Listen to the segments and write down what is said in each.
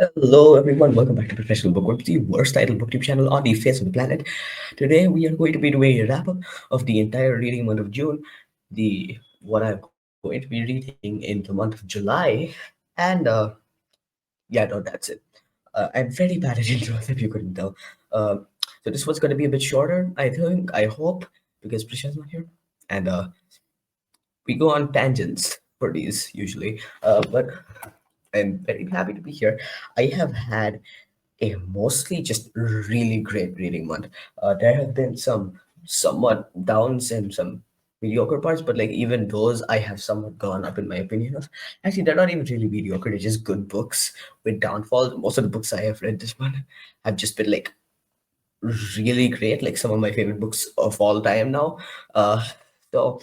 Hello, everyone. Welcome back to Professional Bookworm, the worst titled booktube channel on the face of the planet. Today, we are going to be doing a wrap up of the entire reading month of June, the what I'm going to be reading in the month of July, and yeah, no, that's it. I'm very bad at intros, if you couldn't tell. Uh, so this one's going to be a bit shorter, I think. I hope, because Prisha's not here, and we go on tangents for these usually. But I'm very happy to be here. I have had a mostly just really great reading month. There have been some somewhat downs and some mediocre parts, but like even those I have somewhat gone up in my opinion of. Actually, they're not even really mediocre, they're just good books with downfalls. Most of the books I have read this month have just been like really great, like some of my favorite books of all time now. So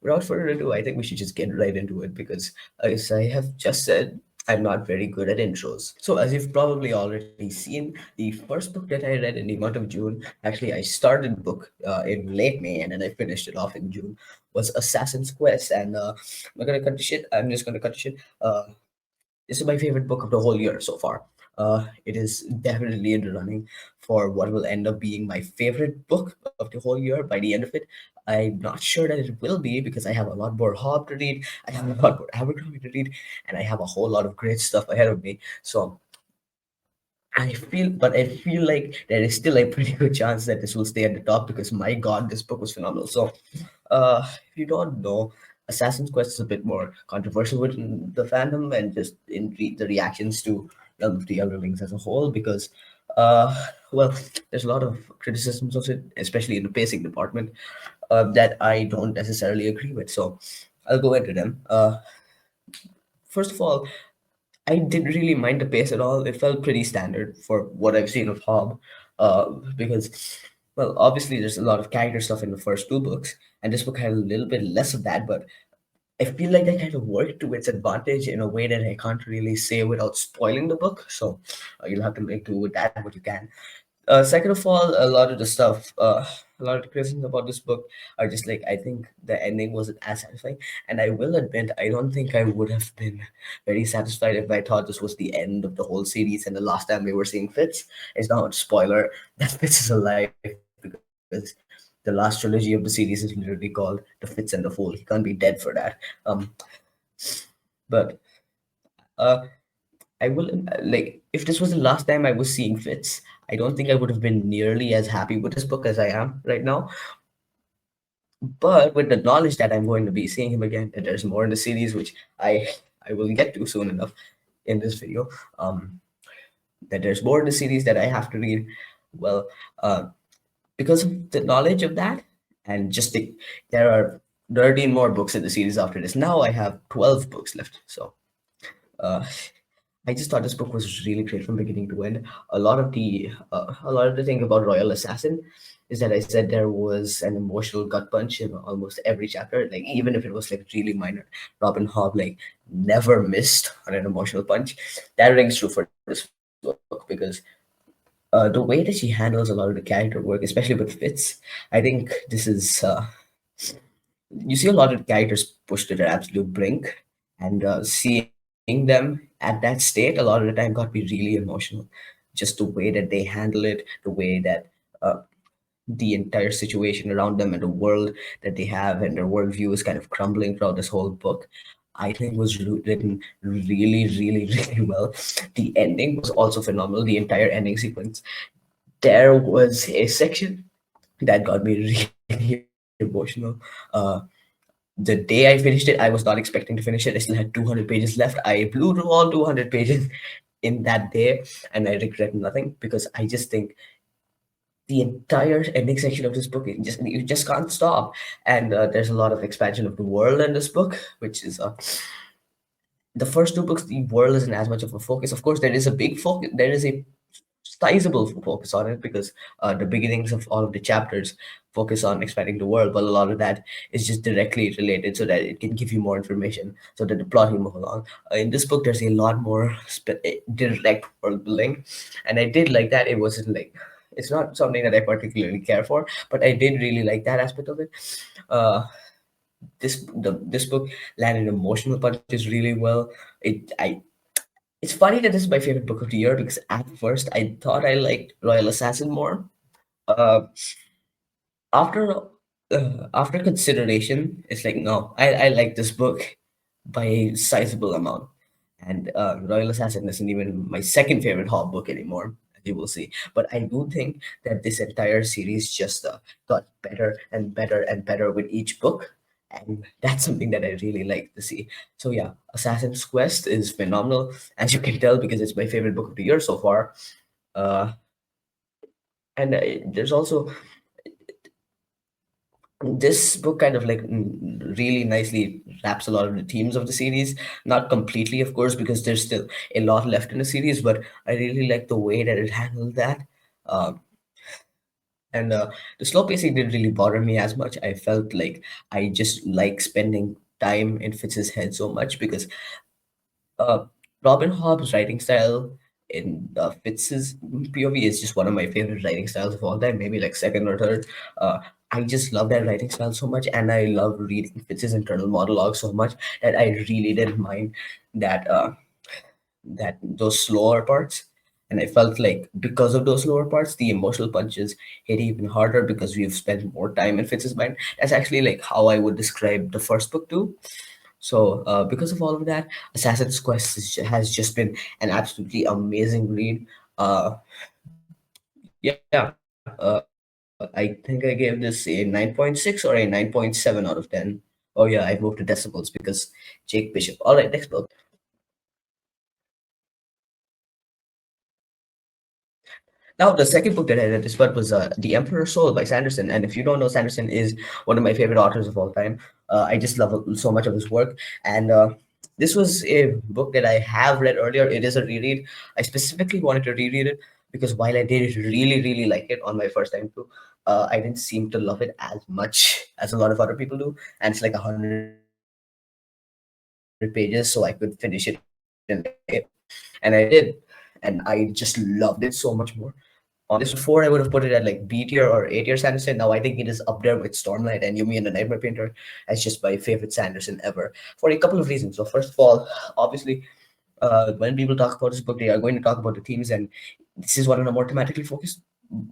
without further ado, I think we should just get right into it because, as I have just said, I'm not very good at intros. So, as you've probably already seen, the first book that I read in the month of June, actually, I started the book in late May and then I finished it off in June, was Assassin's Quest. And I'm not going to cut the shit. I'm just going to cut the shit. This is my favorite book of the whole year so far. It is definitely in the running for what will end up being my favorite book of the whole year by the end of it. I'm not sure that it will be because I have a lot more Hobb to read, I have a lot more Abercrombie to read, and I have a whole lot of great stuff ahead of me. So I feel like there is still a pretty good chance that this will stay at the top because my god, this book was phenomenal. So if you don't know, Assassin's Quest is a bit more controversial within the fandom and just in the reactions to Realm of the Elderlings as a whole because, uh, well, there's a lot of criticisms of it, especially in the pacing department, that I don't necessarily agree with. So I'll go into them. First of all, I didn't really mind the pace at all. It felt pretty standard for what I've seen of Hobb, because, well, obviously there's a lot of character stuff in the first two books, and this book had a little bit less of that, but I feel like that kind of worked to its advantage in a way that I can't really say without spoiling the book. So you'll have to make do with that what you can. Second of all, a lot of the criticisms about this book are just like I think the ending wasn't as satisfying, and I will admit I don't think I would have been very satisfied if I thought this was the end of the whole series and the last time we were seeing Fitz. It's not a spoiler that Fitz is alive because the last trilogy of the series is literally called The Fitz and the Fool. He can't be dead for that. But uh, I will like if this was the last time I was seeing Fitz, I don't think I would have been nearly as happy with this book as I am right now. But with the knowledge that I'm going to be seeing him again, and there's more in the series, which I will get to soon enough in this video. Um, that there's more in the series that I have to read. Well, uh, because of the knowledge of that, and just there are 13 more books in the series after this. Now I have 12 books left. So uh, I just thought this book was really great from beginning to end. A lot of the thing about Royal Assassin is that I said there was an emotional gut punch in almost every chapter. Like even if it was like really minor, Robin Hobb like never missed on an emotional punch. That rings true for this book because the way that she handles a lot of the character work, especially with Fitz, I think this is you see a lot of characters pushed to their absolute brink, and seeing them at that state a lot of the time got me really emotional. Just the way that they handle it, the way that uh, the entire situation around them and the world that they have and their worldview is kind of crumbling throughout this whole book. I think was written really, really, really well. The ending was also phenomenal. The entire ending sequence. There was a section that got me really emotional. The day I finished it, I was not expecting to finish it. I still had 200 pages left. I blew through all 200 pages in that day, and I regret nothing because I just think the entire ending section of this book, you just can't stop. And there's a lot of expansion of the world in this book, which is the first two books. The world isn't as much of a focus. Of course, there is a big focus. There is a sizable focus on it because the beginnings of all of the chapters focus on expanding the world, but a lot of that is just directly related so that it can give you more information so that the plot will move along. In this book, there's a lot more direct world building, and I did like that. It wasn't like it's not something that I particularly care for, but I did really like that aspect of it. Uh, this book landed emotional punches really well. It I It's funny that this is my favorite book of the year because at first I thought I liked Royal Assassin more. Uh, after after consideration, it's like no, I like this book by a sizable amount. And Royal Assassin isn't even my second favorite Hobb book anymore, as you will see. But I do think that this entire series just got better and better and better with each book. And that's something that I really like to see. So yeah, Assassin's Quest is phenomenal, as you can tell, because it's my favorite book of the year so far. Uh, and there's also this book kind of like really nicely wraps a lot of the themes of the series, not completely of course because there's still a lot left in the series, but I really like the way that it handled that. um, and The slow pacing didn't really bother me as much. I felt like I just like spending time in Fitz's head so much because uh, Robin Hobb's writing style in Fitz's POV is just one of my favorite writing styles of all time, maybe like second or third. Uh, I just love that writing style so much, and I love reading Fitz's internal monologue so much that I really didn't mind that those slower parts. And I felt like because of those slower parts, the emotional punches hit even harder because we've spent more time in Fitz's mind. That's actually like how I would describe the first book too. So, because of all of that, Assassin's Quest has just been an absolutely amazing read. Yeah, I think I gave this a 9.6 or a 9.7 out of 10. Oh, yeah, I've moved to decimals because Jake Bishop. All right, next book. Now, the second book that I read this one was The Emperor's Soul by Sanderson. And if you don't know, Sanderson is one of my favorite authors of all time. I just love so much of his work. And this was a book that I have read earlier. It is a reread. I specifically wanted to reread it because while I did really, really like it on my first time too, I didn't seem to love it as much as a lot of other people do. And it's like 100 pages, so I could finish it in like a day. And I did. And I just loved it so much more. On this before I would have put it at like B tier or A tier Sanderson. Now I think it is up there with Stormlight and Yumi and the Nightmare Painter as just my favorite Sanderson ever for a couple of reasons. So first of all, obviously, when people talk about this book, they are going to talk about the themes, and this is one of the more thematically focused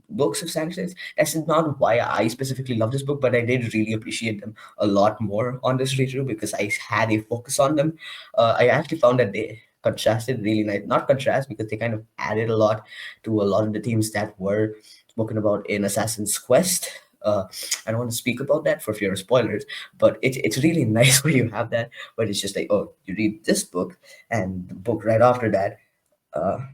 books of Sanderson's. That's not why I specifically love this book, but I did really appreciate them a lot more on this read through because I had a focus on them. I actually found that they contrasted really nice, not contrast because they kind of added a lot to a lot of the themes that were spoken about in Assassin's Quest. I don't want to speak about that for fear of spoilers, but it's really nice when you have that, but it's just like, oh, you read this book and the book right after that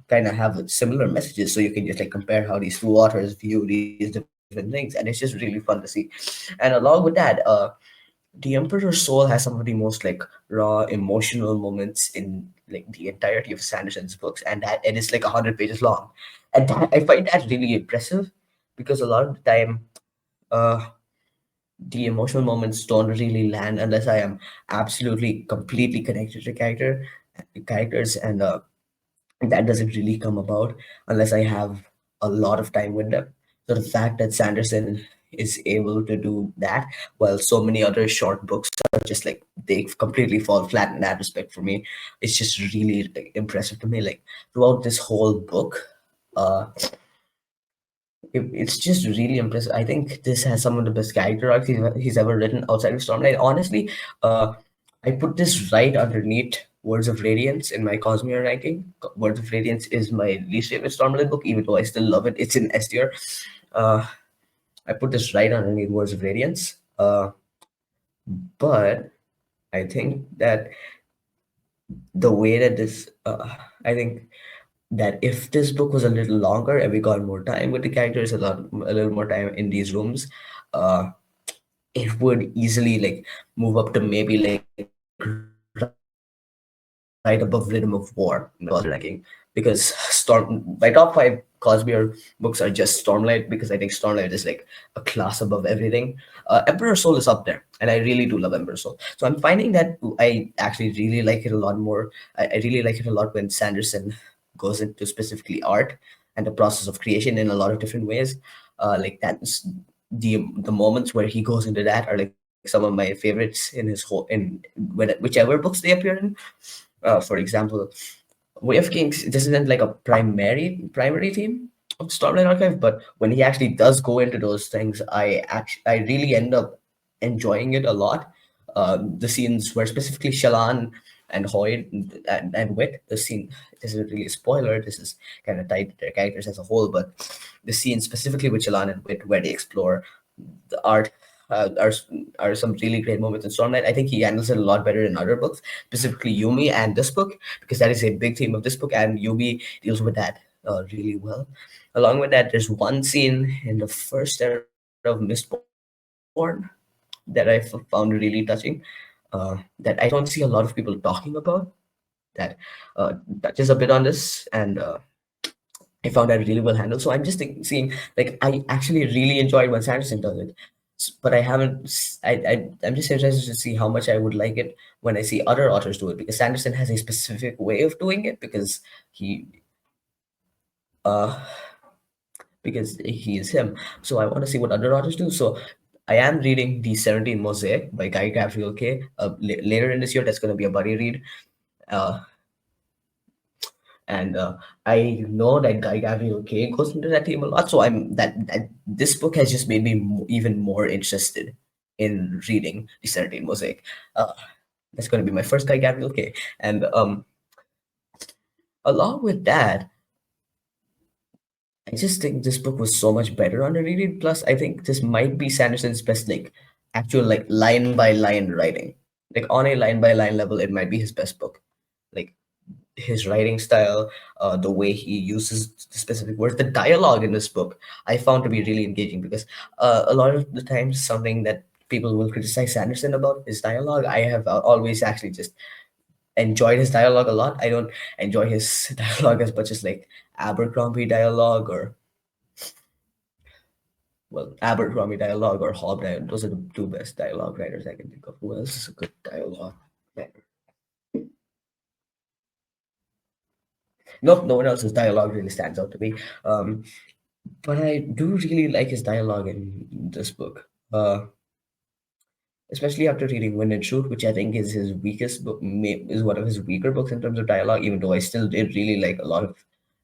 kind of have similar messages, so you can just like compare how these two authors view these different things, and it's just really fun to see. And along with that, the Emperor's Soul has some of the most like raw emotional moments in like the entirety of Sanderson's books, and that it is like 100 pages long, and that, I find that really impressive because a lot of the time. Uh, the emotional moments don't really land unless I am absolutely completely connected to characters, and that doesn't really come about unless I have a lot of time with them. So the fact that Sanderson is able to do that while so many other short books are just like they completely fall flat in that respect for me, it's just really like, impressive to me. Like throughout this whole book, uh, it's just really impressive. I think this has some of the best character arcs he's ever written outside of Stormlight. Honestly, I put this right underneath Words of Radiance in my Cosmere ranking. Words of Radiance is my least favorite Stormlight book, even though I still love it. It's in S tier. Uh, I put this right underneath Words of Radiance. But I think that the way that I think that if this book was a little longer and we got more time with the characters, a little more time in these rooms, uh, it would easily like move up to maybe like right above Rhythm of War in my Cosmere ranking. Because my top five Cosmere books are just Stormlight because I think Stormlight is like a class above everything. Emperor Soul is up there, and I really do love Emperor Soul. So I'm finding that I actually really like it a lot more. I really like it a lot when Sanderson goes into specifically art and the process of creation in a lot of different ways. Like that's the moments where he goes into that are like some of my favorites in his whole in whichever books they appear in. For example, Way of Kings, this isn't like a primary theme of the Stormlight Archive, but when he actually does go into those things, I really end up enjoying it a lot. The scenes where specifically Shallan and Hoyd and Wit, the scene, this isn't really a spoiler. This is kind of tied to their characters as a whole, but the scene specifically with Shallan and Wit, where they explore the art, are some really great moments in Stormlight. I think he handles it a lot better in other books, specifically Yumi and this book, because that is a big theme of this book, and Yumi deals with that really well. Along with that, there's one scene in the first era of Mistborn that I found really touching, that I don't see a lot of people talking about. That touches a bit on this, and I found that really well handled. So I'm just seeing, like, I actually really enjoyed when Sanderson does it. But I haven't. I'm just interested to see how much I would like it when I see other authors do it, because Sanderson has a specific way of doing it, he uh because he is him. So I want to see what other authors do. So I am reading the 17 Mosaic by Guy Gabriel K. Later in this year, that's going to be a buddy read. Uh, and I know that Guy Gabriel K goes into that theme a lot. So that this book has just made me even more interested in reading the 17 Mosaic. Uh, that's going to be my first Guy Gabriel K. And along with that, I just think this book was so much better on a reread. Plus, I think this might be Sanderson's best, like, actual, like, line by line writing. Like, on a line by line level, it might be his best book. Like, his writing style, the way he uses the specific words, the dialogue in this book, I found to be really engaging, because a lot of the times, something that people will criticize Sanderson about is dialogue. I have always actually just enjoyed his dialogue a lot. I don't enjoy his dialogue as much as, like, Abercrombie dialogue, or well, Abercrombie dialogue or Hobb dialogue. Those are the two best dialogue writers I can think of. Who else is a good dialogue writer? Nope, no one else's dialogue really stands out to me. Um, but I do really like his dialogue in this book, especially after reading Wind and Truth, which I think is his weakest book, is one of his weaker books in terms of dialogue. Even though I still did really like a lot of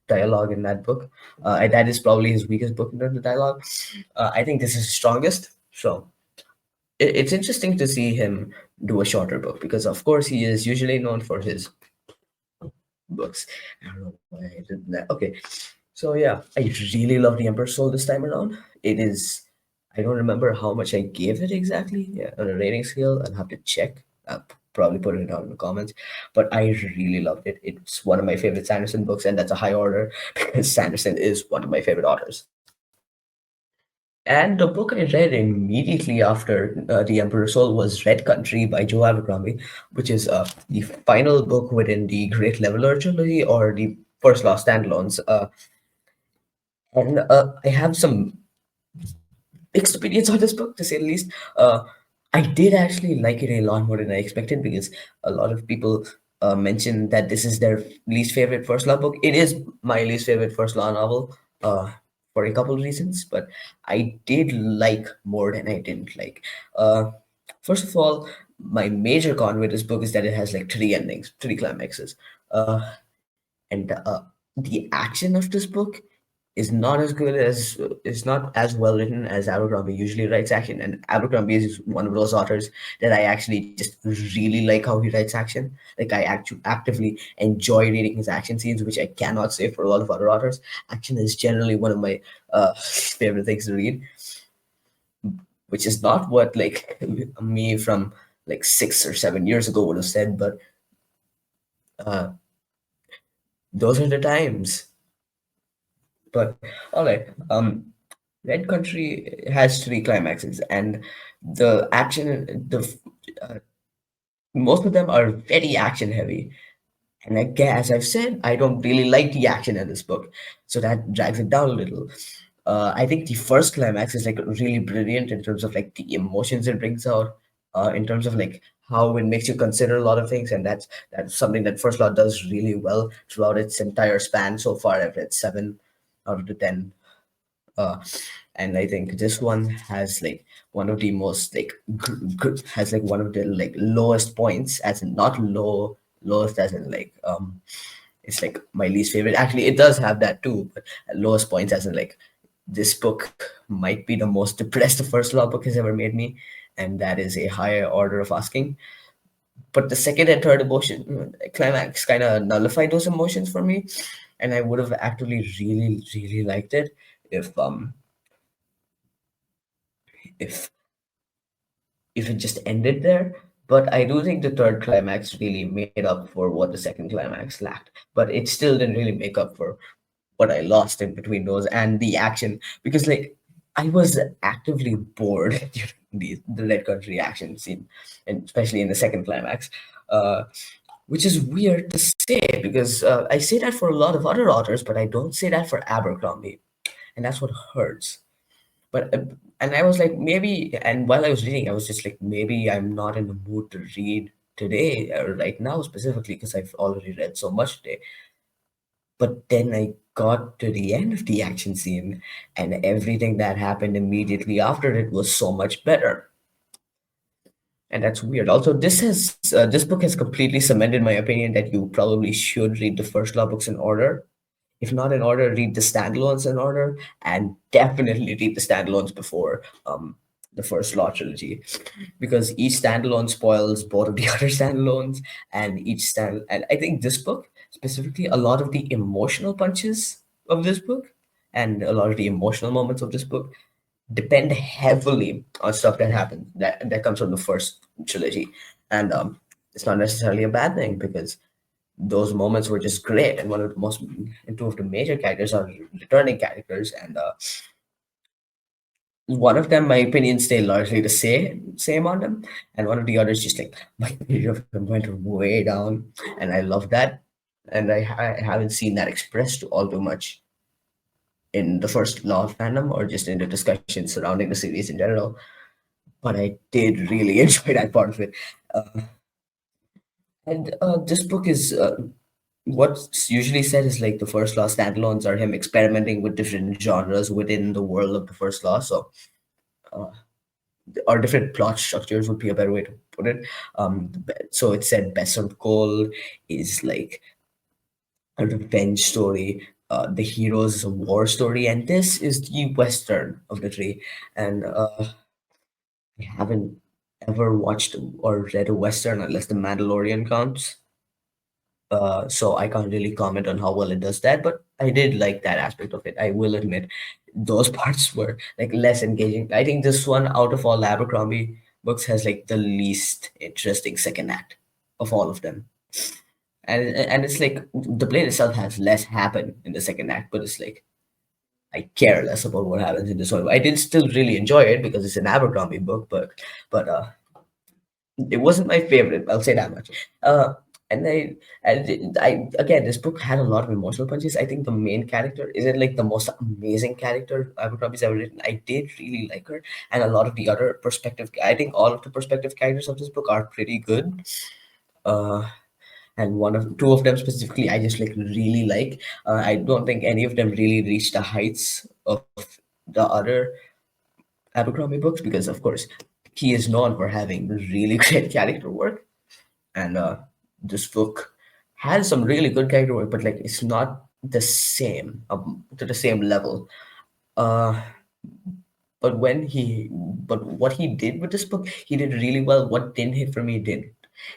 dialogue in that book, that is probably his weakest book in terms of dialogue. I think this is his strongest. So it's interesting to see him do a shorter book, because of course he is usually known for his books. I don't know why I did that. Okay, so yeah, I really love The Emperor's Soul this time around. It is, I don't remember how much I gave it exactly. Yeah, on a rating scale, I'll have to check. I'll probably put it down in the comments. But I really loved it. It's one of my favorite Sanderson books, and that's a high order because Sanderson is one of my favorite authors. And the book I read immediately after The Emperor's Soul was Red Country by Joe Abercrombie, which is the final book within the Great Leveler trilogy, or the First Law standalones. And I have some mixed opinions on this book, to say the least. I did actually like it a lot more than I expected, because a lot of people mentioned that this is their least favorite First Law book. It is my least favorite First Law novel, for a couple of reasons, but I did like more than I didn't like. Uh, First of all, my major con with this book is that it has like three endings, three climaxes. And the action of this book is not as well written as Abercrombie usually writes action. And Abercrombie is one of those authors that I actually just really like how he writes action. Like, I actually actively enjoy reading his action scenes, which I cannot say for a lot of other authors. Action is generally one of my favorite things to read, which is not what, like, me from like 6 or 7 years ago would have said, but uh, those are the times. But all right, Red Country has three climaxes, and the action, uh, most of them are very action heavy. And again, as I've said, I don't really like the action in this book, so that drags it down a little. I think the first climax is like really brilliant in terms of like the emotions it brings out, in terms of like how it makes you consider a lot of things, and that's something that First Law does really well throughout its entire span. So far, I've read 7 out of the 10, uh, and I think this one has like one of the most like has like one of the like lowest points, as in not lowest as in like it's like my least favorite. Actually, it does have that too, but at lowest points, as in like this book might be the most depressed the first law book has ever made me, and that is a higher order of asking. But the second and third emotion climax kind of nullified those emotions for me, and I would have actually really liked it if if if it just ended there. But I do think the third climax really made up for what the second climax lacked. But it still didn't really make up for what I lost in between those and the action, because like I was actively bored during the red country action scene, and especially in the second climax. Uh, which is weird to say because I say that for a lot of other authors, but I don't say that for Abercrombie, and that's what hurts. But and I was like, maybe, and while I was reading, I was just like, maybe I'm not in the mood to read today or right now specifically because I've already read so much today. But then I got to the end of the action scene, and everything that happened immediately after it was so much better. And that's weird. Also, this book has completely cemented my opinion that you probably should read the first law books in order. If not in order, read the standalones in order, and definitely read the standalones before the first law trilogy, because each standalone spoils both of the other standalones, and I think this book specifically, a lot of the emotional punches of this book and a lot of the emotional moments of this book depend heavily on stuff that happens that comes from the first trilogy, and it's not necessarily a bad thing because those moments were just great, and two of the major characters are returning characters, and one of them, my opinions stay largely the same on them, and one of the others just like my opinion of them went way down, and I love that, and I haven't seen that expressed all too much in the first law of fandom or just in the discussion surrounding the series in general. But I did really enjoy that part of it. And this book is what's usually said is like the first law standalones are him experimenting with different genres within the world of the first law. So, or different plot structures would be a better way to put it. So it said Besser Cole is like a revenge story. The hero's is a war story, and this is the western of the three. And I haven't ever watched or read a western unless The Mandalorian counts. So I can't really comment on how well it does that, but I did like that aspect of it. I will admit those parts were like less engaging. I think this one out of all Abercrombie books has like the least interesting second act of all of them. And it's like the play itself has less happen in the second act, but it's like I care less about what happens in this one. I did still really enjoy it because it's an Abercrombie book, but it wasn't my favorite. I'll say that much. Uh, and I again, this book had a lot of emotional punches. I think the main character isn't like the most amazing character Abercrombie's ever written. I did really like her, and a lot of the other perspective. I think all of the perspective characters of this book are pretty good. Uh, and two of them specifically, I just like really like. I don't think any of them really reached the heights of the other Abercrombie books because, of course, he is known for having really great character work, and this book has some really good character work, but like it's not the same to the same level. Uh, but what he did with this book, he did really well. What didn't hit for me didn't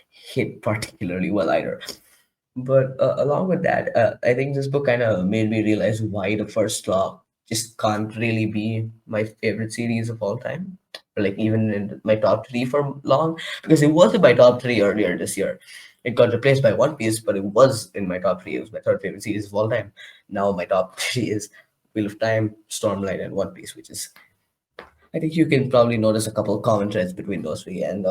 hit particularly well either. But along with that, I think this book kind of made me realize why the first law just can't really be my favorite series of all time, or like even in my top three for long, because it was in my top three earlier this year. It got replaced by One Piece, but it was in my top three. It was my third favorite series of all time. Now my top three is Wheel of Time, Stormlight, and One Piece, which is I think you can probably notice a couple of common threads between those three. And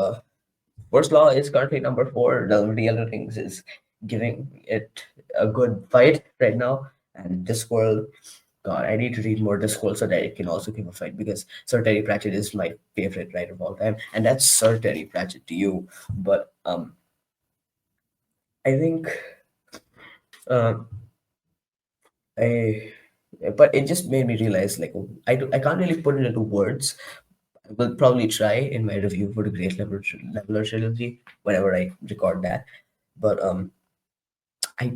First Law is currently number four. The other things is giving it a good fight right now. And Discworld, God, I need to read more Discworld so that it can also give a fight because Sir Terry Pratchett is my favorite writer of all time, and that's Sir Terry Pratchett to you. But I think uh, I, but it just made me realize like I can't really put it into words. I will probably try in my review for the Leveler trilogy whenever I record that. But I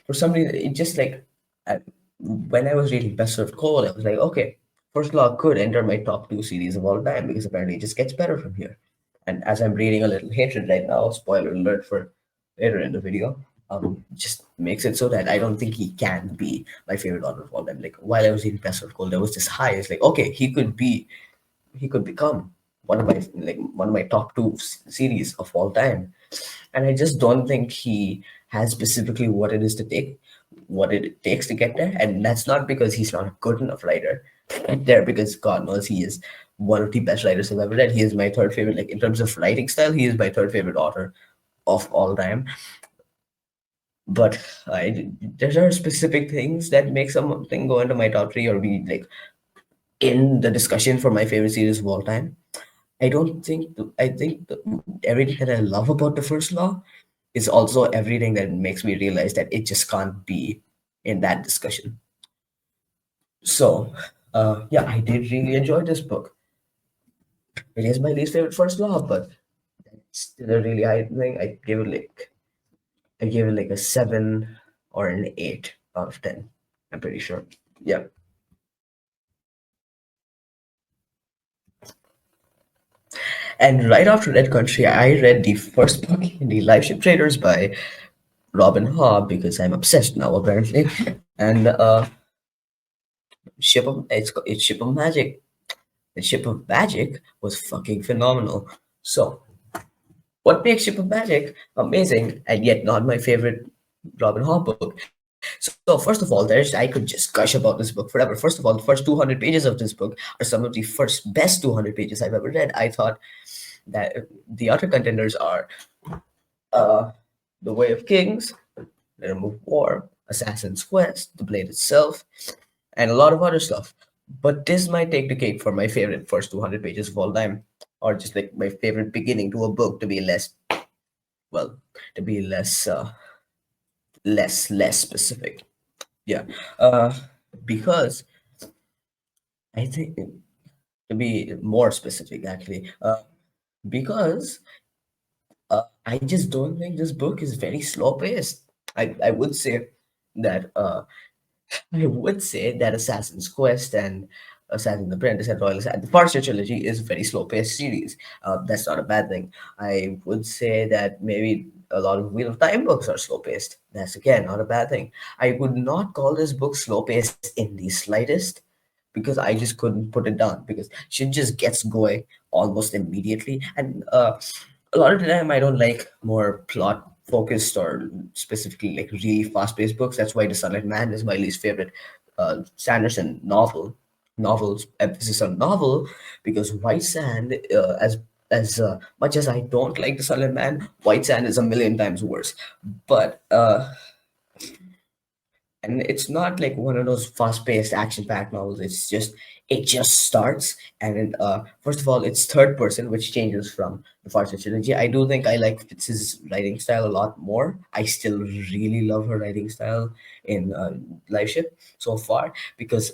for some reason it just like I, when I was reading Best Served Cold, I was like, okay, First Law could enter my top two series of all time because apparently it just gets better from here. And as I'm reading A Little Hatred right now, spoiler alert for later in the video, just makes it so that I don't think he can be my favorite author of all time. Like while I was reading Best Served Cold, there was this high. It's like, okay, he could become one of my top two series of all time, and I just don't think he has specifically what it takes to get there. And that's not because he's not a good enough writer. Get there because God knows he is one of the best writers I've ever read. He is my third favorite. Like in terms of writing style, he is my third favorite author of all time. But there are specific things that make something go into my top three or be like in the discussion for my favorite series of all time. I don't think I think everything that I love about the first law is also everything that makes me realize that it just can't be in that discussion. So, yeah, I did really enjoy this book. It is my least favorite first law, but still a really high thing. I gave it like a 7 or an 8 out of 10. I'm pretty sure. Yeah. And right after Red Country, I read the first book in the Liveship Traders by Robin Hobb because I'm obsessed now apparently. And it's Ship of Magic. The Ship of Magic was fucking phenomenal. So what makes Ship of Magic amazing and yet not my favorite Robin Hobb book? So first of all, I could just gush about this book forever. First of all, the first 200 pages of this book are some of the first best 200 pages I've ever read. I thought that the other contenders are uh, The Way of Kings, Rhythm of War, Assassin's Quest, The Blade itself, and a lot of other stuff. But this might take the cake for my favorite first 200 pages of all time, or just like my favorite beginning to a book to be well, to be less specific. Yeah, uh, because I think to be more specific, actually, because I just don't think this book is very slow paced. I would say that I would say that Assassin's Quest and Assassin's Apprentice and Royal Assassin, the Farseer trilogy is a very slow-paced series. That's not a bad thing. I would say that maybe a lot of Wheel of Time books are slow-paced. That's again not a bad thing. I would not call this book slow-paced in the slightest because I just couldn't put it down because she just gets going almost immediately. And a lot of the time I don't like more plot focused or specifically like really fast paced books. That's why The Sunlight Man is my least favorite Sanderson novels emphasis on novel because White Sand as much as I don't like The Sunlight Man, White Sand is a million times worse. But and it's not like one of those fast-paced action-packed novels. It just starts and first of all it's third person, which changes from the Farsight trilogy. I do think I like Fitz's writing style a lot more. I still really love her writing style in Live Ship so far because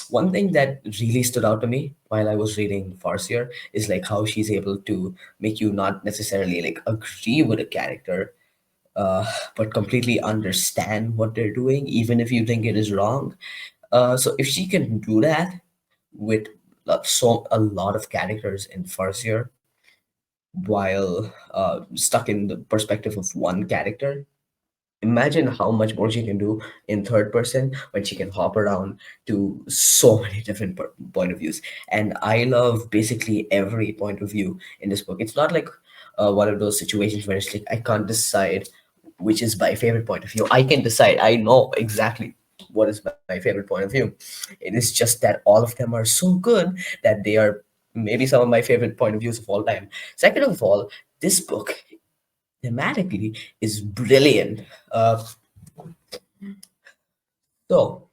one thing that really stood out to me while I was reading Farsier is like how she's able to make you not necessarily like agree with a character uh, but completely understand what they're doing, even if you think it is wrong. So if she can do that with a lot of characters in Farseer while stuck in the perspective of one character, imagine how much more she can do in third person when she can hop around to so many different point of views. And I love basically every point of view in this book. It's not like one of those situations where it's like I can't decide which is my favorite point of view. I can decide. I know exactly what is my favorite point of view. It is just that all of them are so good that they are maybe some of my favorite point of views of all time. Second of all, this book thematically is brilliant. So,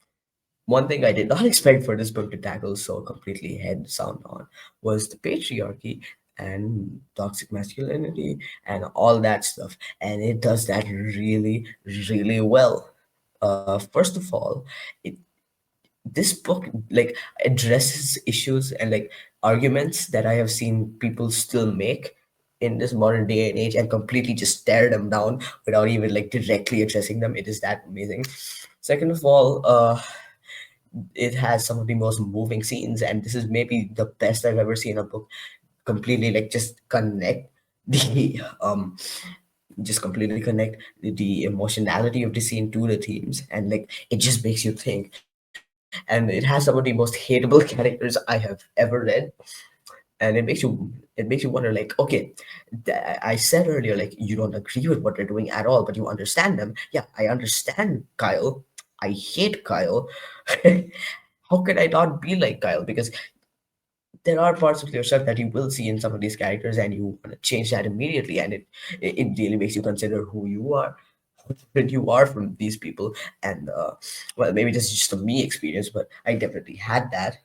one thing I did not expect for this book to tackle so completely head sound on was the patriarchy and toxic masculinity and all that stuff. And it does that really, really well. First of all, it this book like addresses issues and like arguments that I have seen people still make in this modern day and age and completely just stare them down without even like directly addressing them. It is that amazing. Second of all, it has some of the most moving scenes, and this is maybe the best I've ever seen a book completely like just connect the just completely connect the emotionality of the scene to the themes, and like it just makes you think. And it has some of the most hateable characters I have ever read, and it makes you wonder like, okay, I said earlier like you don't agree with what they're doing at all, but you understand them. Yeah, I understand Kyle. I hate Kyle. How could I not be like Kyle? Because there are parts of yourself that you will see in some of these characters and you want to change that immediately, and it really makes you consider who you are, how different you are from these people. And well, maybe this is just a me experience, but I definitely had that.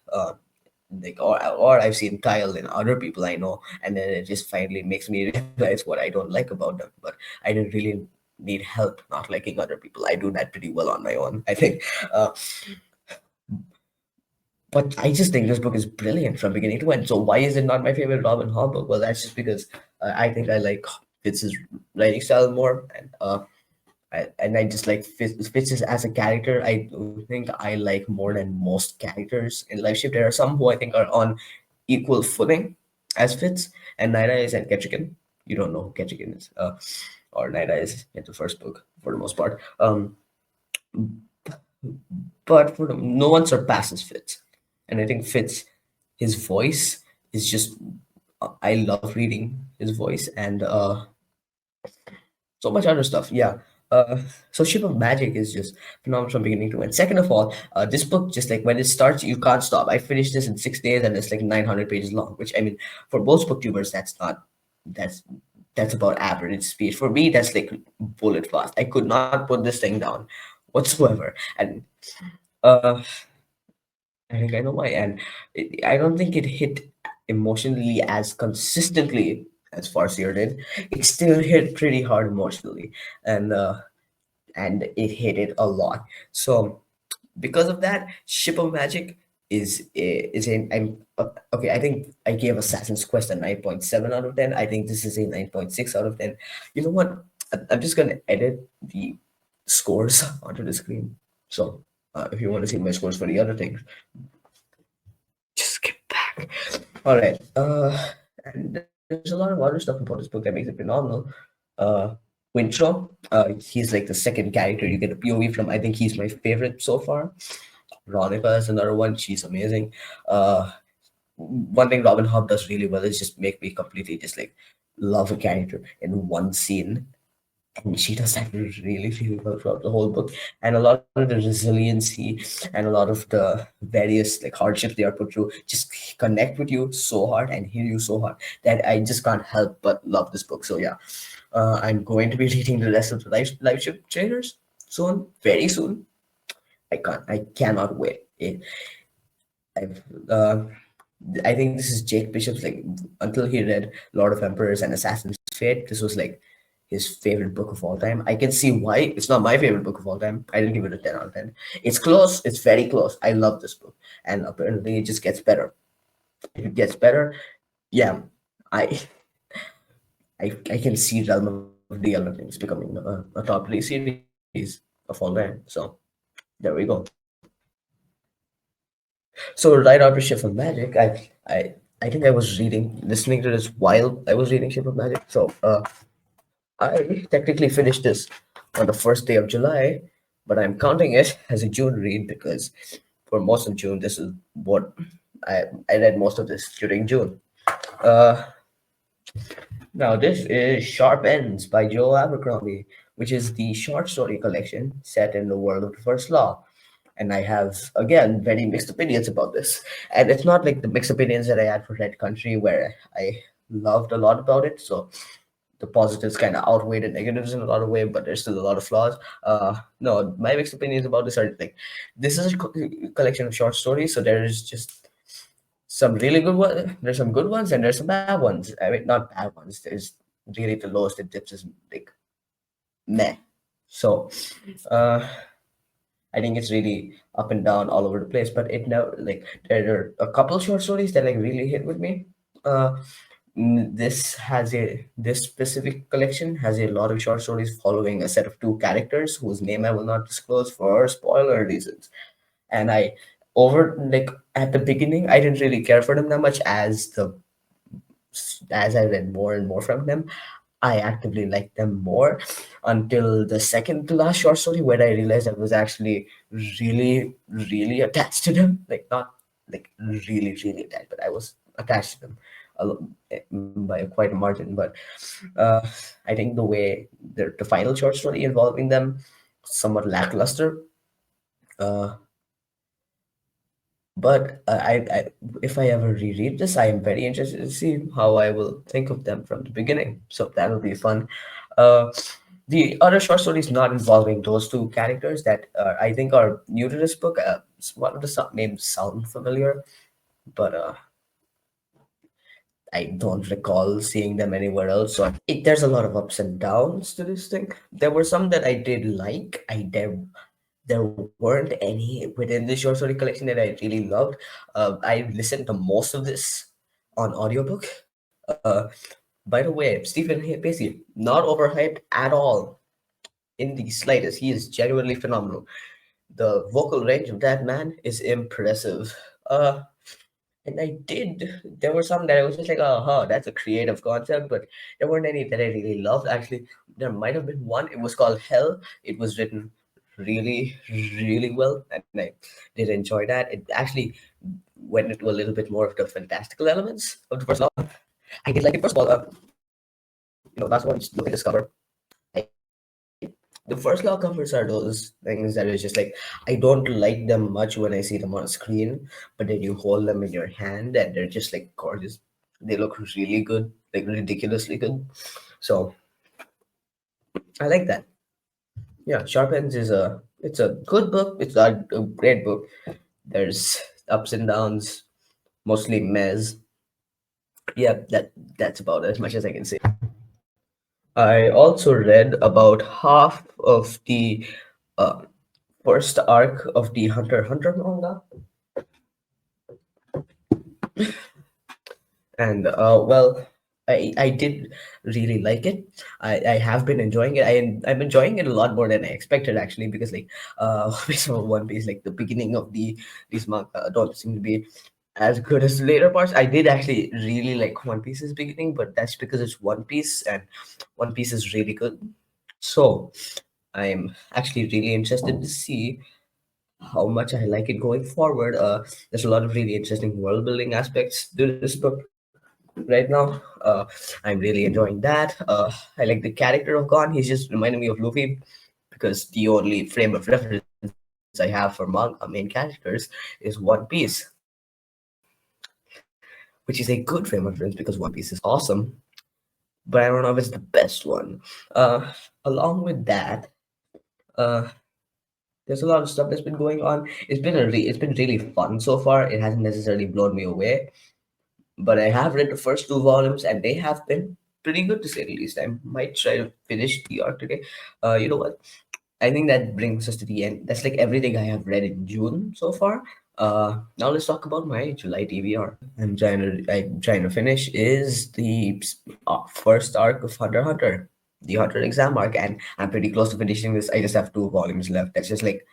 Like, or I've seen Kyle in other people I know, and then it just finally makes me realize what I don't like about them. But I didn't really need help not liking other people. I do that pretty well on my own, I think. uh, but I just think this book is brilliant from beginning to end. So why is it not my favorite Robin Hobb book? Well, that's just because I think I like Fitz's writing style more, and I just like Fitz as a character. I do think I like more than most characters in Liveship. There are some who I think are on equal footing as Fitz, and Naira is and Ketchikan. You don't know who Ketchikan is, or Naira is in the first book for the most part. But no one surpasses Fitz, and I think Fitz, his voice is just I love reading his voice, and so much other stuff. Yeah. Uh, so Ship of Magic is just phenomenal from beginning to end. Second of all, this book just like when it starts, you can't stop. I finished this in 6 days, and it's like 900 pages long. Which I mean, for most booktubers, that's that's about average speed. For me, that's like bullet fast. I could not put this thing down whatsoever, and uh, I think I know why. And I don't think it hit emotionally as consistently as Farseer did. It still hit pretty hard emotionally, and it hit it a lot. So because of that, Ship of Magic is in. Okay. I think I gave Assassin's Quest a 9.7 out of 10. I think this is a 9.6 out of 10. You know what? I'm just gonna edit the scores onto the screen. So if you want to see my scores for the other things, just skip back. All right. And there's a lot of other stuff about this book that makes it phenomenal. Uh, Winthrop, he's like the second character you get a POV from. I think he's my favorite so far. Ronica is another one. She's amazing. One thing Robin Hobb does really well is just make me completely just like love a character in one scene, and she does that really, really well throughout the whole book. And a lot of the resiliency and a lot of the various like hardships they are put through just connect with you so hard and hit you so hard that I just can't help but love this book. So yeah, I'm going to be reading the rest of the live ship trailers soon, very soon. I cannot wait. I've, uh, I think this is Jake Bishop's like until he read Lord of Emperors and Assassin's Fate, this was like his favorite book of all time. I can see why. It's not my favorite book of all time. I didn't give it a 10 out of 10. It's close. It's very close. I love this book. And apparently it just gets better. If it gets better, yeah, I I can see Realm of the Elder Things becoming a top 3 series of all time. So there we go. So right after Ship of Magic, I think I was listening to this while I was reading Ship of Magic. So I technically finished this on the first day of July, but I'm counting it as a June read because for most of June, this is what I read most of this during June. Uh, Now, this is Sharp Ends by Joe Abercrombie, which is the short story collection set in the world of the First Law. And I have, again, very mixed opinions about this. And it's not like the mixed opinions that I had for Red Country, where I loved a lot about it. So the positives kind of outweigh the negatives in a lot of way, but there's still a lot of flaws. No, my mixed opinions about this are like this is a collection of short stories, so there is just some really good ones. There's some good ones and there's some bad ones. I mean, not bad ones. There's really the lowest it dips is like meh. So, uh, I think it's really up and down all over the place. But it never like there are a couple short stories that like really hit with me. Uh, this specific collection has a lot of short stories following a set of two characters whose name I will not disclose for spoiler reasons. And I over like at the beginning I didn't really care for them that much. As I read more and more from them, I actively liked them more until the second to last short story, where I realized I was actually really attached to them. Like, not like really attached, but I was attached to them by quite a margin. But uh, I think the way the final short story involving them somewhat lackluster. Uh, but if I ever reread this, I am very interested to see how I will think of them from the beginning. So that will be fun. Uh, the other short stories not involving those two characters that I think are new to this book. One of the names sound familiar, but I don't recall seeing them anywhere else. So there's a lot of ups and downs to this thing. There were some that I did like. There weren't any within the short story collection that I really loved. I listened to most of this on audiobook. By the way, Stephen Pacey, not overhyped at all in the slightest. He is genuinely phenomenal. The vocal range of that man is impressive. And I did. There were some that I was just like, oh, huh, that's a creative concept, but there weren't any that I really loved. Actually, there might have been one. It was called Hell. It was written really well, and I did enjoy that. It actually went into a little bit more of the fantastical elements of the first law. I did like it. First of all, last one, just look at this cover. The first law covers are those things that is just like I don't like them much when I see them on screen, but then you hold them in your hand and they're just like gorgeous. They look really good, like ridiculously good. So I like that. Yeah, Sharp Ends is a good book. It's a great book. There's ups and downs, mostly mez. Yeah, that's about as much as I can say. I also read about half of the uh, first arc of the Hunter x Hunter manga, and well, I did really like it. I have been enjoying it. I'm enjoying it a lot more than I expected, actually, because like based on One Piece, like the beginning of these manga don't seem to be as good as the later parts. I did actually really like One Piece's beginning, but that's because it's One Piece and One Piece is really good. So I'm actually really interested to see how much I like it going forward. There's a lot of really interesting world building aspects to this book right now. I'm really enjoying that. I like the character of Gon. He's just reminding me of Luffy because the only frame of reference I have for manga main characters is One Piece, which is a good frame of reference because One Piece is awesome, but I don't know if it's the best one. Along with that, uh, there's a lot of stuff that's been going on. It's been really fun so far. It hasn't necessarily blown me away, but I have read the first two volumes and they have been pretty good to say the least. I might try to finish the arc today. You know what? I think that brings us to the end. That's like everything I have read in June so far. Now let's talk about my July TBR. I'm trying to finish is the first arc of Hunter x Hunter, the Hunter exam arc, and I'm pretty close to finishing this. I just have two volumes left. That's just like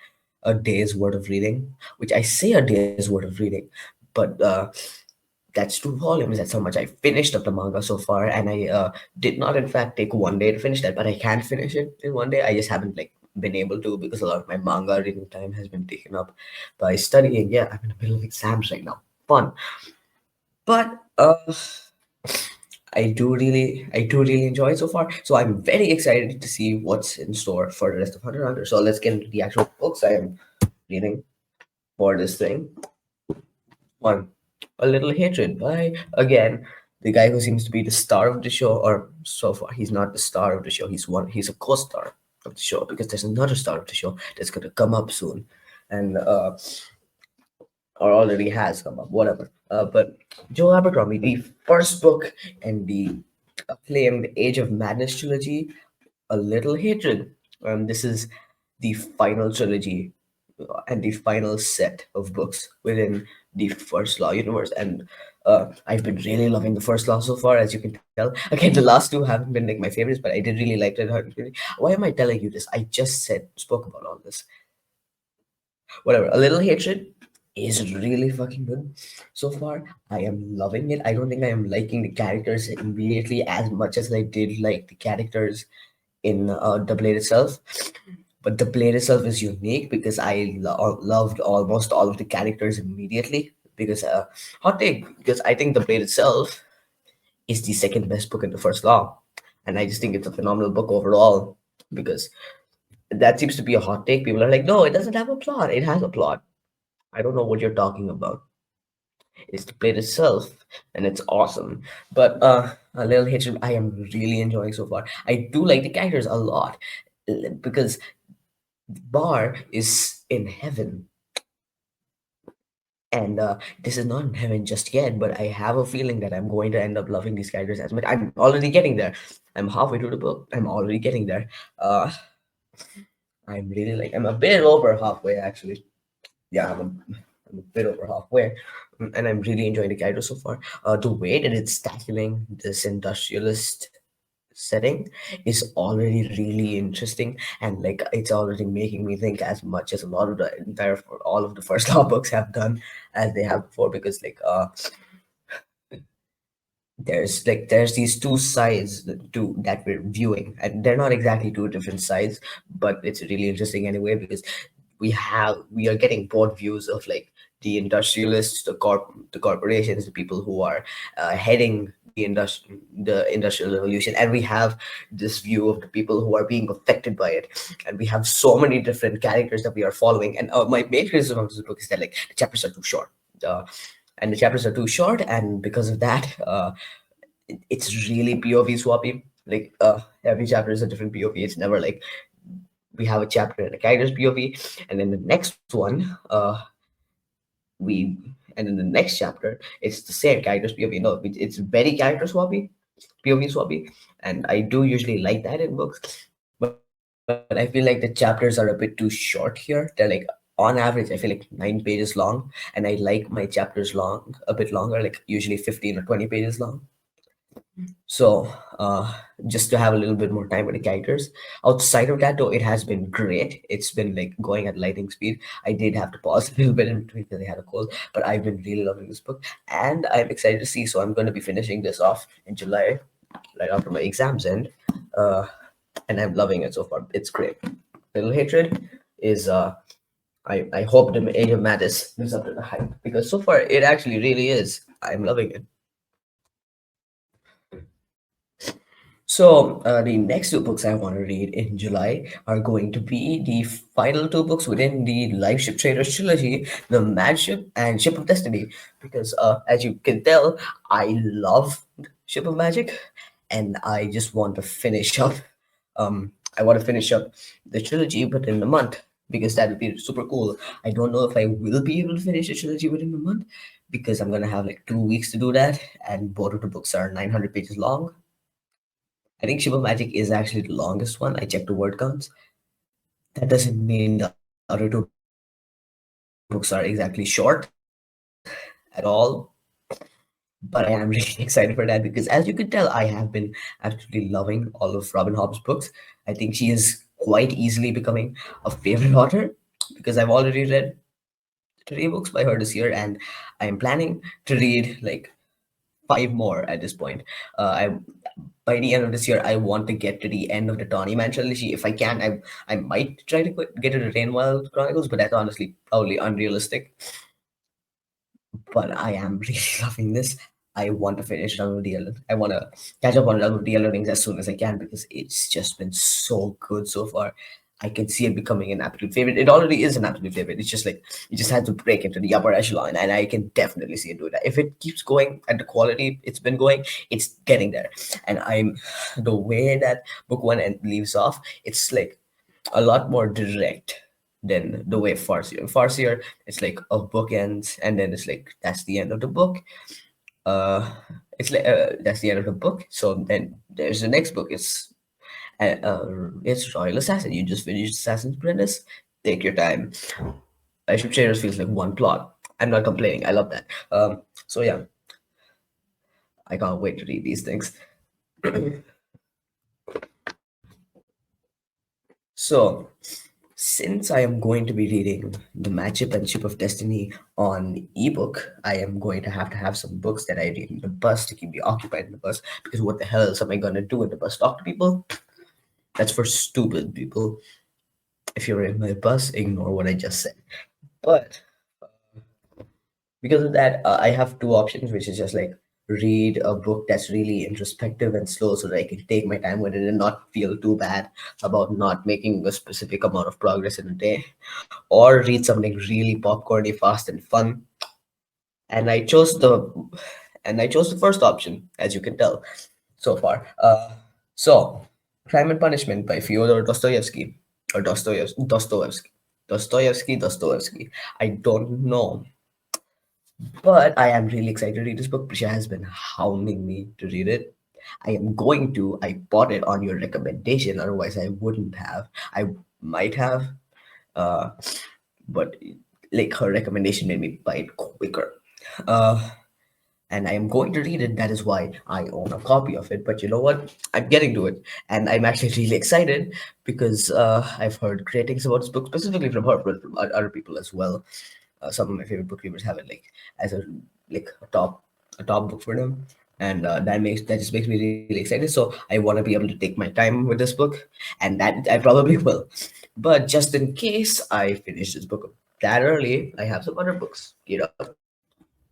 a day's worth of reading, which I say a day's worth of reading, but that's two volumes. That's how much I finished of the manga so far, and I did not, in fact, take one day to finish that, but I can finish it in one day. I just haven't like been able to because a lot of my manga reading time has been taken up by studying. Yeah, I'm in the middle of exams right now. Fun, but I do really enjoy it so far. So I'm very excited to see what's in store for the rest of Hunter x Hunter. So let's get into the actual books I am reading for this thing. One, A Little Hatred by, again, the guy who seems to be the star of the show, or so far, he's not the star of the show. He's a co-star of the show because there's another star of the show that's gonna come up soon, and or already has come up, whatever. But Joe Abercrombie, the first book in the acclaimed Age of Madness trilogy, A Little Hatred. This is the final trilogy and the final set of books within the First Law universe. And I've been really loving the First Law so far, as you can tell. Again, the last two haven't been like my favorites, but I did really like it. Why am I telling you this? I just spoke about all this. Whatever. A Little Hatred is really fucking good so far. I am loving it. I don't think I am liking the characters immediately as much as I did like the characters in the Blade itself. But the Blade itself is unique because I loved almost all of the characters immediately. Because hot take, because I think the Blade itself is the second best book in the First Law, and I just think it's a phenomenal book overall. Because that seems to be a hot take. People are like, no, it doesn't have a plot. It has a plot. I don't know what you're talking about. It's the Blade itself, and it's awesome. But a Little Hitch, I am really enjoying so far. I do like the characters a lot because Bar is in heaven, and this is not in heaven just yet. But I have a feeling that I'm going to end up loving these characters as much. I'm already getting there. I'm halfway through the book. I'm already getting there. Uh, I'm really like I'm a bit over halfway actually. Yeah, I'm a bit over halfway, and I'm really enjoying the character so far. The way that it's tackling this industrialist setting is already really interesting, and like it's already making me think as much as a lot of the entire all of the first law books have done as they have before. Because there's these two sides that we're viewing, and they're not exactly two different sides, but it's really interesting anyway because we are getting both views of like the industrialists, the corporations, the people who are heading the industrial revolution, and we have this view of the people who are being affected by it, and we have so many different characters that we are following. And my main criticism of this book is that like the chapters are too short. uh, and the chapters are too short, and because of that it's really POV swappy. Like every chapter is a different POV. It's never like we have a chapter in a character's POV, and then the next one, we and in the next chapter, it's the same character's POV. No, it's very character swappy, POV swappy, and I do usually like that in books. But I feel like the chapters are a bit too short here. They're like on average, I feel like 9 pages long, and I like my chapters long, a bit longer, like usually 15 or 20 pages long. So, just to have a little bit more time with the characters. Outside of that, though, it has been great. It's been like going at lightning speed. I did have to pause a little bit in between because I had a cold, but I've been really loving this book, and I'm excited to see. So, I'm going to be finishing this off in July, right after my exams end, uh, and I'm loving it so far. It's great. Little Hatred is I hope the Age of Madness lives up to the hype because so far it actually really is. I'm loving it. So, the next two books I want to read in July are going to be the final two books within the Liveship Traders trilogy, The Mad Ship and Ship of Destiny. Because, as you can tell, I love Ship of Magic, and I just want to finish up. I want to finish up the trilogy within the month because that would be super cool. I don't know if I will be able to finish the trilogy within the month because I'm gonna have like 2 weeks to do that, and both of the books are 900 pages long. I think Shiva Magic is actually the longest one. I checked the word counts. That doesn't mean the other two books are exactly short at all. But I am really excited for that because, as you can tell, I have been absolutely loving all of Robin Hobb's books. I think she is quite easily becoming a favorite author because I've already read 3 books by her this year, and I am planning to read like 5 more at this point. I By the end of this year, I want to get to the end of the Tawny Man trilogy. If I can, I might try to get to the Rainwild Chronicles, but that's honestly probably unrealistic. But I am really loving this. I want to finish Run with the Elden. I want to catch up on Run with the Elden Rings as soon as I can because it's just been so good so far. I can see it becoming an absolute favorite. It already is an absolute favorite. It's just like it just has to break into the upper echelon, and I can definitely see it do that. If it keeps going at the quality it's been going, it's getting there. And I'm the way that book one and leaves off, it's like a lot more direct than the way Farseer. Farseer, it's like a book ends, and then it's like that's the end of the book. Uh, it's like that's the end of the book. So then there's the next book. It's Royal Assassin. You just finished Assassin's Apprentice. Take your time. Liveship Traders feels like one plot. I'm not complaining. I love that. So yeah, I can't wait to read these things. So, since I am going to be reading The Matchup and Ship of Destiny on ebook, I am going to have some books that I read in the bus to keep me occupied in the bus. Because what the hell else am I gonna do in the bus? Talk to people? That's for stupid people. If you're in my bus, ignore what I just said. But because of that, I have two options, which is just like read a book that's really introspective and slow so that I can take my time with it and not feel too bad about not making a specific amount of progress in a day, or read something really popcorny, fast and fun. And I chose the first option, as you can tell so far. So Crime and Punishment by Fyodor Dostoevsky, or Dostoevsky. I don't know, but I am really excited to read this book. Prisha has been hounding me to read it. I am going to. I bought it on your recommendation, otherwise I wouldn't have. I might have, uh, but like her recommendation made me buy it quicker. Uh, and I am going to read it. That is why I own a copy of it. But you know what? I'm getting to it, and I'm actually really excited because I've heard great things about this book, specifically from her, but from other people as well. Some of my favorite book reviewers have it like as a like a top book for them, and that just makes me really excited. So I want to be able to take my time with this book, and that I probably will. But just in case I finish this book that early, I have some other books geared up.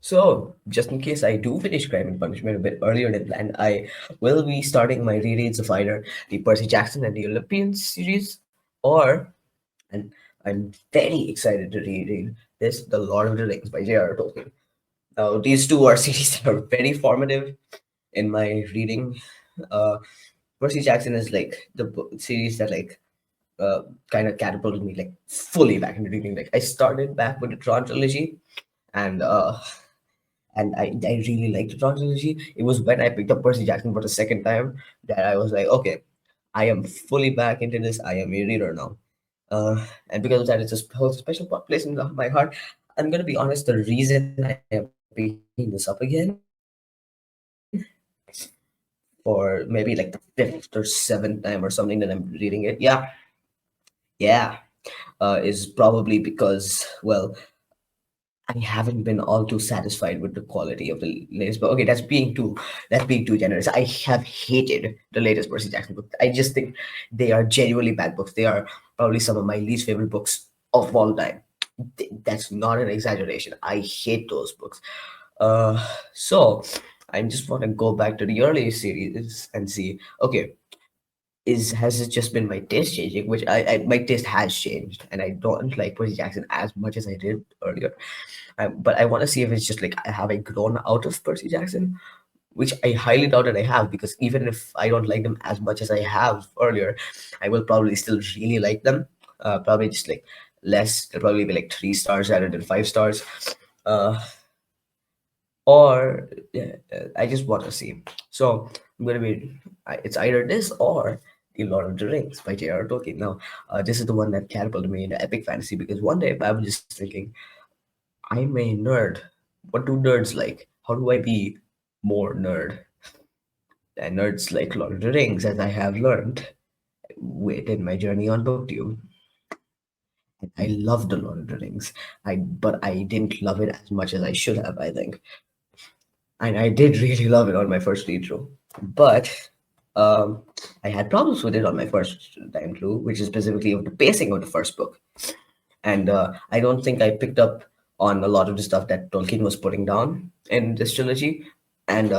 So, just in case I do finish Crime and Punishment a bit earlier than planned, I will be starting my rereads of either the Percy Jackson and the Olympians series, or, and I'm very excited to reread this, The Lord of the Rings by J.R.R. Tolkien. Now, these two are series that are very formative in my reading. Uh, Percy Jackson is like the series that uh, kind of catapulted me like fully back into reading. Like I started back with the Tron trilogy, and I really liked the Tron trilogy. It was when I picked up Percy Jackson for the second time that I was like, okay, I am fully back into this. I am a reader now. And because of that, it's just holds a special place in my heart. I'm gonna be honest. The reason I am picking this up again for maybe like the fifth or seventh time or something that I'm reading it, yeah, is probably because, well, I haven't been all too satisfied with the quality of the latest book. Okay, that's being too generous. I have hated the latest Percy Jackson book. I just think they are genuinely bad books. They are probably some of my least favorite books of all time. That's not an exaggeration. I hate those books. So I just want to go back to the early series and see. Okay, is has it just been my taste changing? Which my taste has changed, and I don't like Percy Jackson as much as I did earlier. But I want to see if it's just like have I grown out of Percy Jackson, which I highly doubt that I have, because even if I don't like them as much as I have earlier, I will probably still really like them. Probably just like less. They'll probably be like 3 stars rather than 5 stars. Uh, or yeah, I just want to see. So I'm gonna be. It's either this or The Lord of the Rings by J.R.R. Tolkien. Now, this is the one that catapulted me into epic fantasy because one day I was just thinking, I'm a nerd. What do nerds like? How do I be more nerd? And nerds like Lord of the Rings, as I have learned within my journey on BookTube. And I loved the Lord of the Rings. But I didn't love it as much as I should have, I think. And I did really love it on my first read through. But um, I had problems with it on my first time through, which is specifically of the pacing of the first book. And I don't think I picked up on a lot of the stuff that Tolkien was putting down in this trilogy. And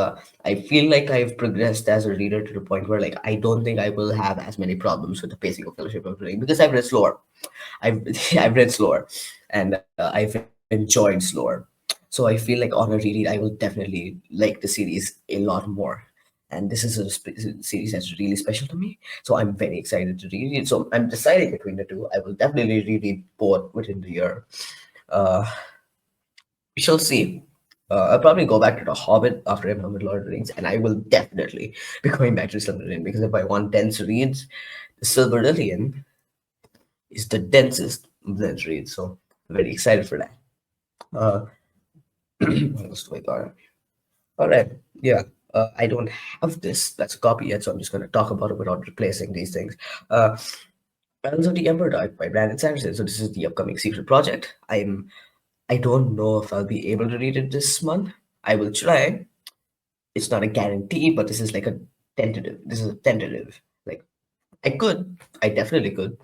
I feel like I've progressed as a reader to the point where like I don't think I will have as many problems with the pacing of Fellowship of the Ring because I've read slower. I've I've read slower, and I've enjoyed slower. So I feel like on a reread, I will definitely like the series a lot more. And this is a series that's really special to me. So I'm very excited to read it. So I'm deciding between the two. I will definitely reread both within the year. Uh, we shall see. I'll probably go back to The Hobbit after I'm done with Lord of the Rings, and I will definitely be going back to Silmarillion because if I want dense reads, the Silmarillion is the densest of dense reads. So very excited for that. Uh, what else do I got? All right, yeah. I don't have this. That's a copy yet, so I'm just going to talk about it without replacing these things. Uh, Battles of the Emperor Dark by Brandon Sanderson. So this is the upcoming secret project. I don't know if I'll be able to read it this month. I will try. It's not a guarantee, but this is like a tentative. This is a tentative. Like I could, I definitely could.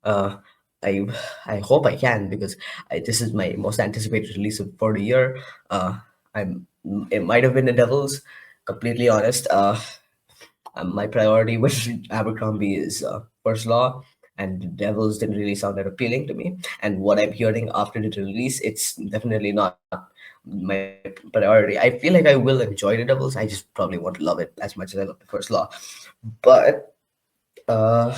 Uh, I I hope I can because this is my most anticipated release for the year. I'm it might have been the Devils. Completely honest. My priority with Abercrombie is First Law, and the Devils didn't really sound that appealing to me. And what I'm hearing after the release, it's definitely not my priority. I feel like I will enjoy the Devils. I just probably won't love it as much as I love the First Law. But uh,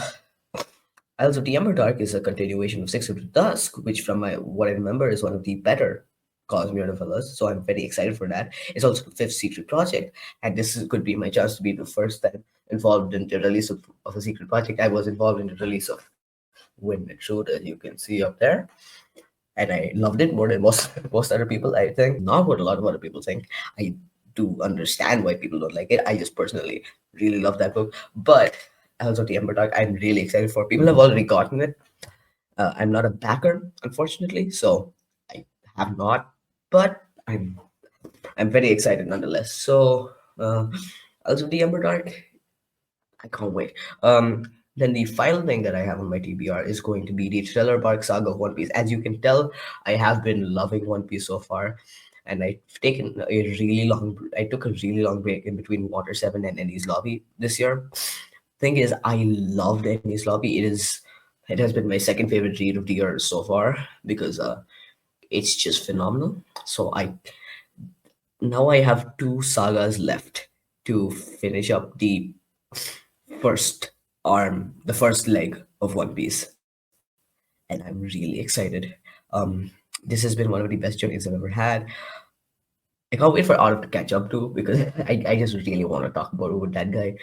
also, The Ember Dark is a continuation of Six of the Dusk, which, from my what I remember, is one of the better Cosmere novellas. So I'm very excited for that. It's also the fifth secret project, and could be my chance to be the first time involved in the release of a secret project. I was involved in the release of Wind and Truth, as you can see up there, and I loved it more than most most other people. I think not what a lot of other people think. I do understand why people don't like it. I just personally really love that book, but also the Ember Dark, I'm really excited for. People have already gotten it. I'm not a backer, unfortunately, so I have not, but I'm very excited nonetheless. So also the Ember Dark, I can't wait. Then the final thing that I have on my TBR is going to be the Thriller Bark Saga of One Piece. As you can tell, I have been loving One Piece so far, and I took a really long break in between Water Seven and Ennie's Lobby this year. Thing is, I loved Ennie's Lobby. It has been my second favorite read of the year so far because it's just phenomenal. So I now I have two sagas left to finish up first the first leg of One Piece, and I'm really excited. This has been one of the best journeys I've ever had. I can't wait for Arif to catch up too because I just really want to talk about it with that guy.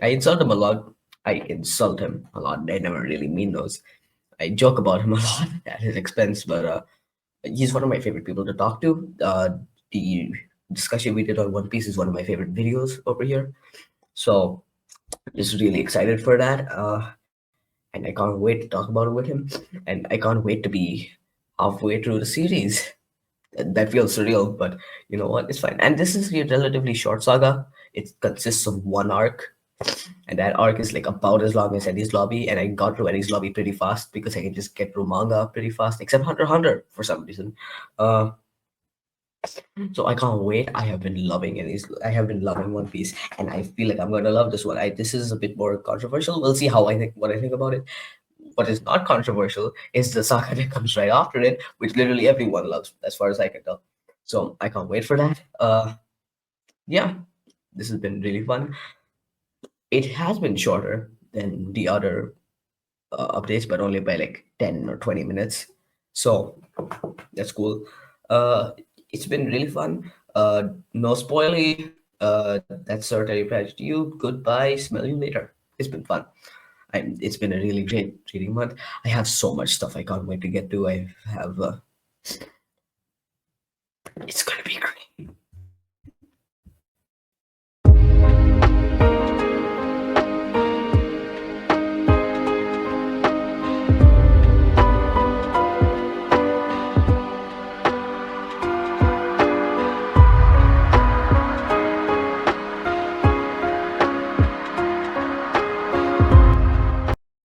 I insult him a lot. I insult him a lot. I never really mean those. I joke about him a lot at his expense, but he's one of my favorite people to talk to. The discussion we did on One Piece is one of my favorite videos over here. So just really excited for that. And I can't wait to talk about it with him. And I can't wait to be halfway through the series. That feels surreal, but you know what? It's fine. And this is a relatively short saga. It consists of one arc, and that arc is like about as long as Eddie's Lobby. And I got through Eddie's Lobby pretty fast because I can just get through manga pretty fast, except Hunter x Hunter for some reason. Uh, so I can't wait. I have been loving One Piece, and I feel like I'm gonna love this one. This is a bit more controversial. We'll see what I think about it. What is not controversial is the saga that comes right after it, which literally everyone loves, as far as I can tell. So I can't wait for that. Yeah, this has been really fun. It has been shorter than the other updates, but only by like 10 or 20 minutes. So that's cool. Uh, it's been really fun. No spoily. That's certainly pledged to you. Goodbye. Smell you later. It's been fun. It's been a really great reading month. I have so much stuff I can't wait to get to. I have. It's gonna be great.